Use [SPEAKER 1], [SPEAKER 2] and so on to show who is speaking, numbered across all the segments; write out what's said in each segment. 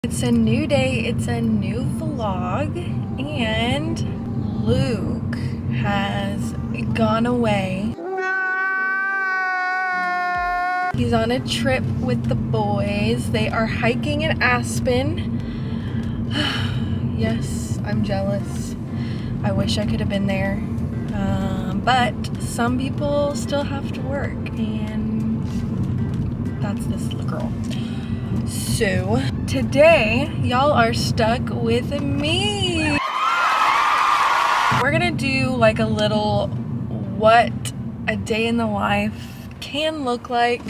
[SPEAKER 1] It's a new day, it's a new vlog, and Luke has gone away. He's on a trip with the boys. They are hiking in Aspen. Yes, I'm jealous. I wish I could have been there. But some people still have to work, and that's this girl. So today, y'all are stuck with me. We're gonna do like a little what a day in the life can look like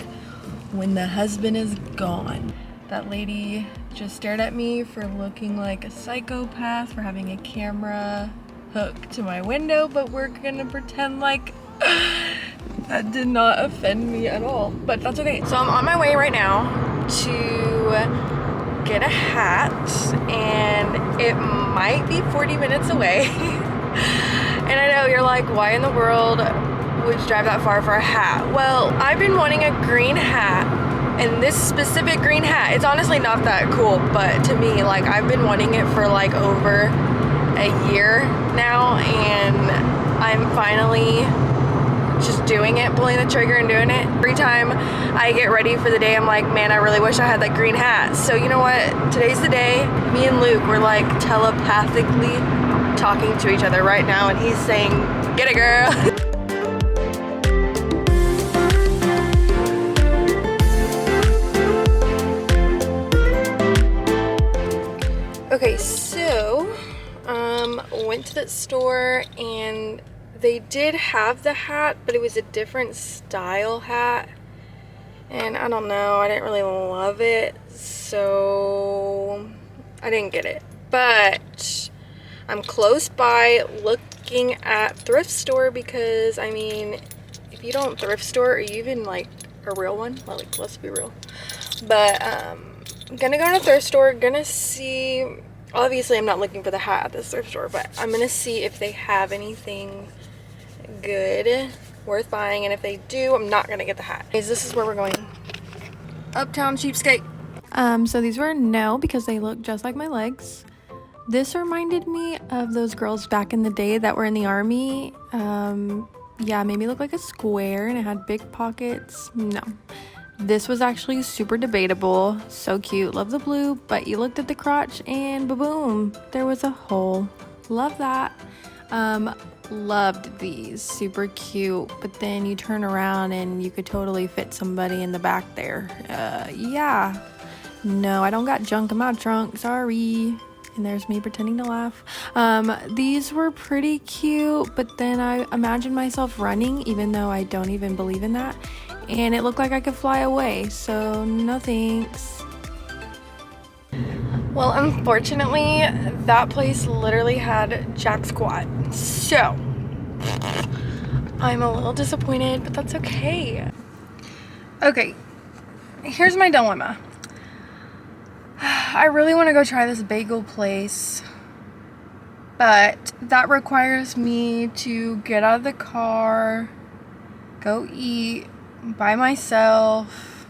[SPEAKER 1] when the husband is gone. That lady just stared at me for looking like a psychopath for having a camera hooked to my window, but we're gonna pretend like that did not offend me at all, but that's okay. So I'm on my way right now to get a hat, and it might be 40 minutes away. And I know you're like, why in the world would you drive that far for a hat? Well, I've been wanting a green hat, and this specific green hat, it's honestly not that cool, but to me, like, I've been wanting it for like over a year now, and I'm finally just doing it, pulling the trigger and doing it. Every time I get ready for the day, I'm like, man, I really wish I had that green hat. So you know what? Today's the day. Me and Luke, we're like telepathically talking to each other right now, and he's saying, get it, girl. Okay, so went to that store, and they did have the hat, but it was a different style hat, and I don't know, I didn't really love it, so I didn't get it. But I'm close by looking at thrift store, because I mean, if you don't thrift store, or you even like a real one, well, like, let's be real. But I'm gonna go to the thrift store, gonna see. Obviously, I'm not looking for the hat at this thrift store, but I'm gonna see if they have anything good, worth buying, and if they do, I'm not gonna get the hat. This is where we're going. Uptown Cheapskate. So these were no, because they look just like my legs. This reminded me of those girls back in the day that were in the army. Yeah, made me look like a square, and it had big pockets. No. This was actually super debatable. So cute. Love the blue, but you looked at the crotch and ba-boom, there was a hole. Love that. Loved these. Super cute. But then you turn around and you could totally fit somebody in the back there. Yeah. No, I don't got junk in my trunk. Sorry. And there's me pretending to laugh. These were pretty cute, but then I imagined myself running, even though I don't even believe in that. And it looked like I could fly away, so no thanks. Well, unfortunately, that place literally had jack squat. So, I'm a little disappointed, but that's okay. Okay, here's my dilemma. I really want to go try this bagel place, but that requires me to get out of the car, go eat by myself,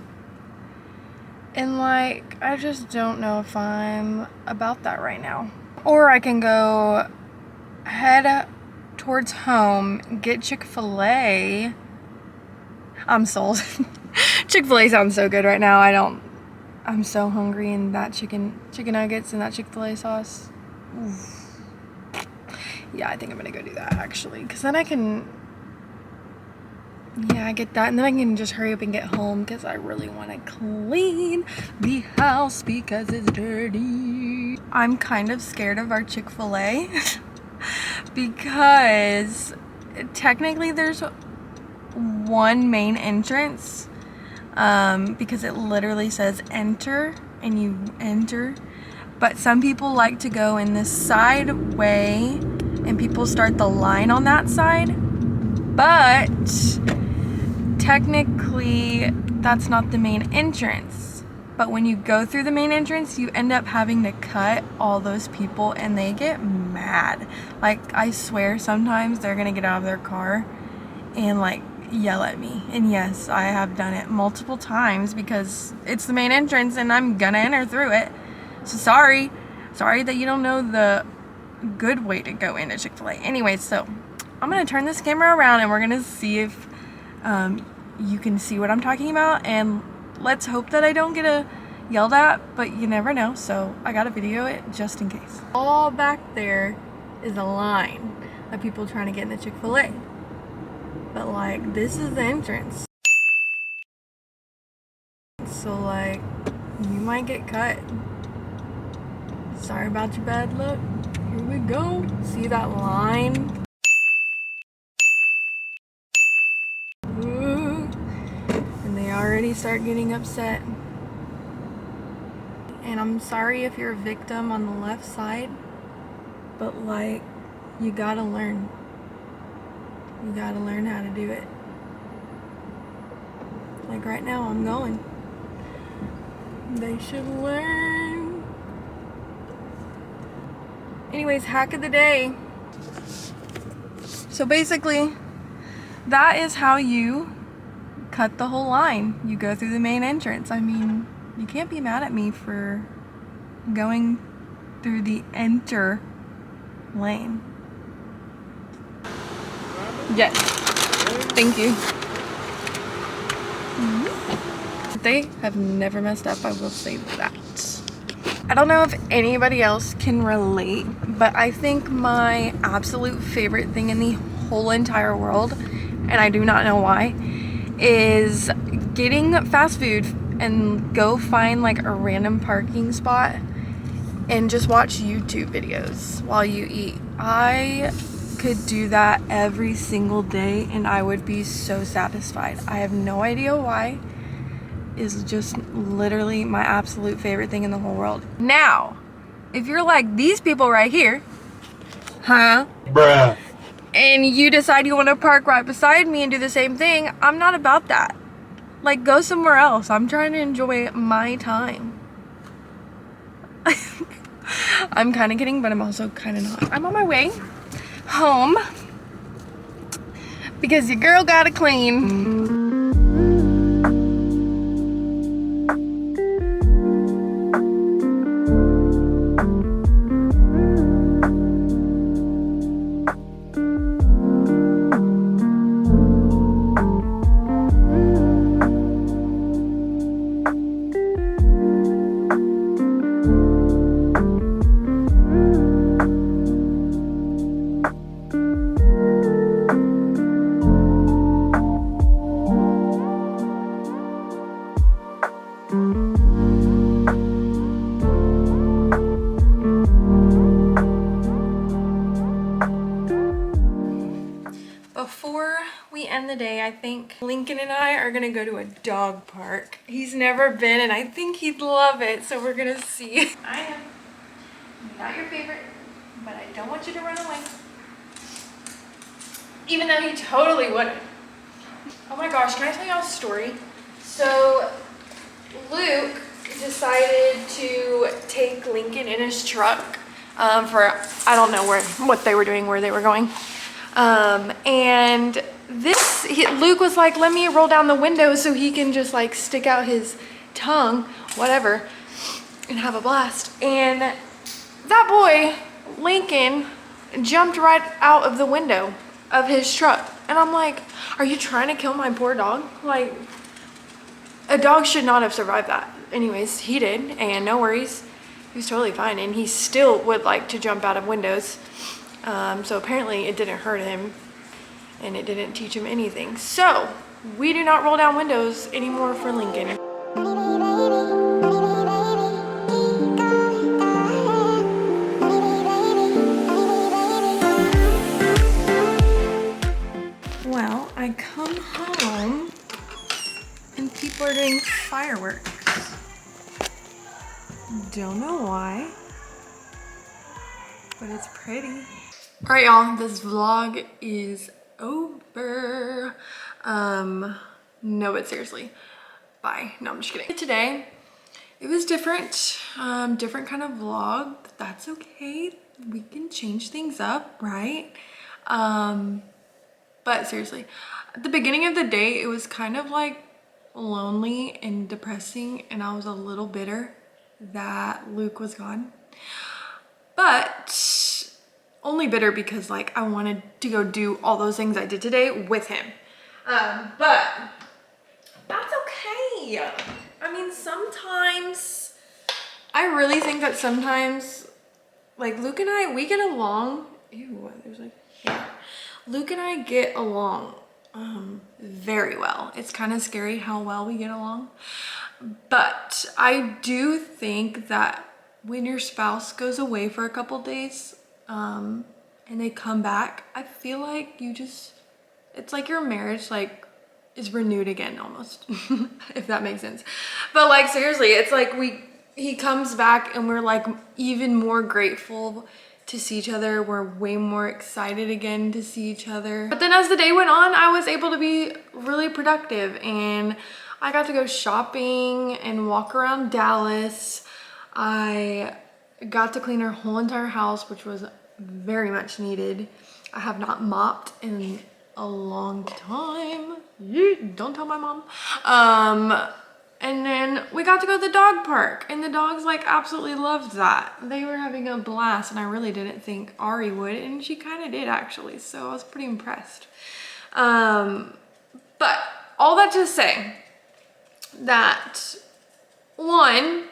[SPEAKER 1] and like, I just don't know if I'm about that right now. Or I can go head towards home, get Chick-fil-A. I'm sold. Chick-fil-A sounds so good right now. I'm so hungry, and that chicken nuggets and that Chick-fil-A sauce. Oof. Yeah, I think I'm gonna go do that actually, because then I can, yeah, I get that, and then I can just hurry up and get home, because I really want to clean the house because it's dirty. I'm kind of scared of our Chick-fil-A because technically there's one main entrance, because it literally says enter, and you enter, but some people like to go in this side way, and people start the line on that side, but technically that's not the main entrance. But when you go through the main entrance, you end up having to cut all those people, and they get mad. Like, I swear sometimes they're gonna get out of their car and like yell at me. And yes, I have done it multiple times, because it's the main entrance and I'm gonna enter through it. So sorry that you don't know the good way to go into Chick-fil-A. Anyway, so I'm gonna turn this camera around and we're gonna see if you can see what I'm talking about, and let's hope that I don't get yelled at, but you never know, so I gotta video it just in case. All back there is a line of people trying to get into Chick-fil-A, but like this is the entrance, so like you might get cut. Sorry about your bad luck. Here we go. See that line? Ooh. And they already start getting upset. And I'm sorry if you're a victim on the left side, but like, you gotta learn. You gotta learn how to do it. Like right now, I'm going. They should learn. Anyways, hack of the day. So basically, that is how you cut the whole line. You go through the main entrance. I mean, you can't be mad at me for going through the enter lane. Yes. Thank you. They have never messed up, I will say that. I don't know if anybody else can relate, but I think my absolute favorite thing in the whole entire world, and I do not know why, is getting fast food and go find like a random parking spot and just watch YouTube videos while you eat. I could do that every single day and I would be so satisfied. I have no idea why. Is just literally my absolute favorite thing in the whole world. Now, if you're like these people right here, huh? Bruh. And you decide you want to park right beside me and do the same thing, I'm not about that. Like, go somewhere else. I'm trying to enjoy my time. I'm kind of kidding, but I'm also kind of not. I'm on my way home because your girl gotta clean. Before we end the day, I think Lincoln and I are gonna go to a dog park. He's never been and I think he'd love it, so we're gonna see. I am not your favorite, but I don't want you to run away. Even though he totally wouldn't. Oh my gosh, can I tell y'all a story? So Luke decided to take Lincoln in his truck for, I don't know what they were doing, where they were going. And Luke was like, let me roll down the window so he can just like stick out his tongue, whatever, and have a blast. And that boy, Lincoln, jumped right out of the window of his truck. And I'm like, are you trying to kill my poor dog? Like, a dog should not have survived that. Anyways, he did, and no worries. He was totally fine, and he still would like to jump out of windows. So apparently it didn't hurt him, and it didn't teach him anything. So we do not roll down windows anymore for Lincoln. Well, I come home and people are doing fireworks. Don't know why, but it's pretty. All right, y'all, this vlog is over. No, but seriously, bye. No, I'm just kidding. Today, it was different, different kind of vlog. That's okay. We can change things up, right? But seriously, at the beginning of the day, it was kind of like lonely and depressing, and I was a little bitter. that Luke was gone. But only bitter because like I wanted to go do all those things I did today with him. But that's okay. I mean, sometimes I really think that sometimes like Luke and I, we get along. Ew, there's like, yeah. Luke and I get along very well. It's kind of scary how well we get along. But I do think that when your spouse goes away for a couple days and they come back, I feel like it's like your marriage like is renewed again almost, if that makes sense. But like seriously, it's like he comes back and we're like even more grateful to see each other. We're way more excited again to see each other. But then as the day went on, I was able to be really productive and I got to go shopping and walk around Dallas. I got to clean our whole entire house, which was very much needed. I have not mopped in a long time. Don't tell my mom. And then we got to go to the dog park and the dogs like absolutely loved that. They were having a blast and I really didn't think Ari would, and she kind of did actually. So I was pretty impressed. But all that to say that one,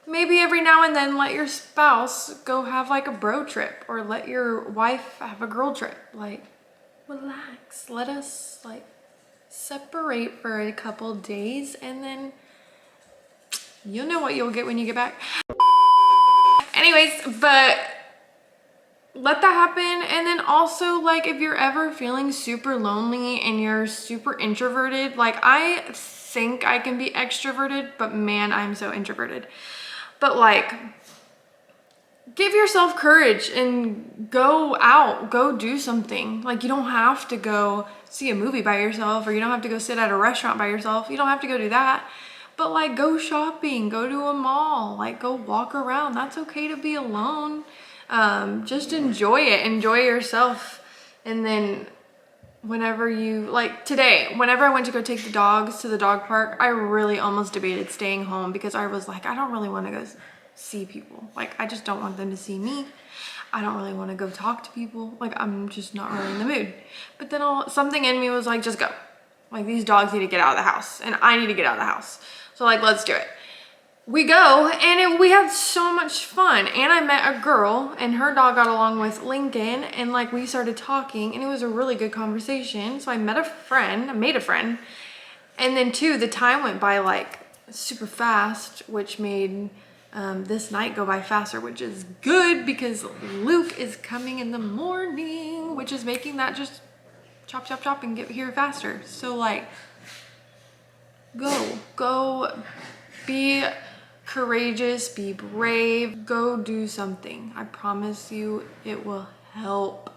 [SPEAKER 1] maybe every now and then let your spouse go have like a bro trip or let your wife have a girl trip. Like relax, let us like separate for a couple days and then you'll know what you'll get when you get back. Anyways, but let that happen. And then also like if you're ever feeling super lonely and you're super introverted, like I think I can be extroverted, but man, I'm so introverted. But like give yourself courage and go out, go do something. Like you don't have to go see a movie by yourself or you don't have to go sit at a restaurant by yourself. You don't have to go do that. But like go shopping, go to a mall, like go walk around. That's okay to be alone. Just enjoy it, enjoy yourself. And then whenever you, like today, whenever I went to go take the dogs to the dog park, I really almost debated staying home because I was like, I don't really want to go see people. Like I just don't want them to see me. I don't really want to go talk to people. Like I'm just not really in the mood. But then something in me was like, just go. Like these dogs need to get out of the house and I need to get out of the house. So like, let's do it. We go and we had so much fun. And I met a girl and her dog got along with Lincoln and like we started talking and it was a really good conversation. So I made a friend. And then too, the time went by like super fast, which made this night go by faster, which is good because Luke is coming in the morning, which is making that just chop, chop, chop and get here faster. So like, go be courageous, be brave, go do something. I promise you it will help.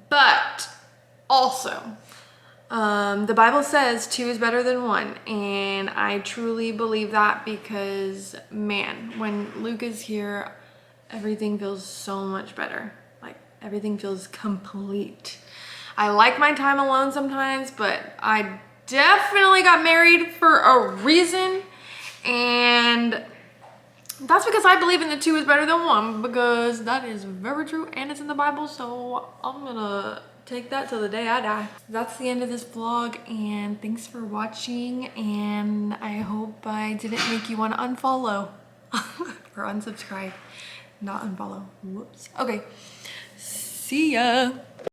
[SPEAKER 1] But also, the Bible says 2 is better than 1, and I truly believe that because man, when Luke is here, everything feels so much better. Like everything feels complete. I like my time alone sometimes, but I definitely got married for a reason, and that's because I believe in the 2 is better than 1 because that is very true and it's in the Bible. So I'm gonna take that till the day I die. That's the end of this vlog and thanks for watching, and I hope I didn't make you want to unfollow or unsubscribe, not unfollow. Whoops. Okay, see ya.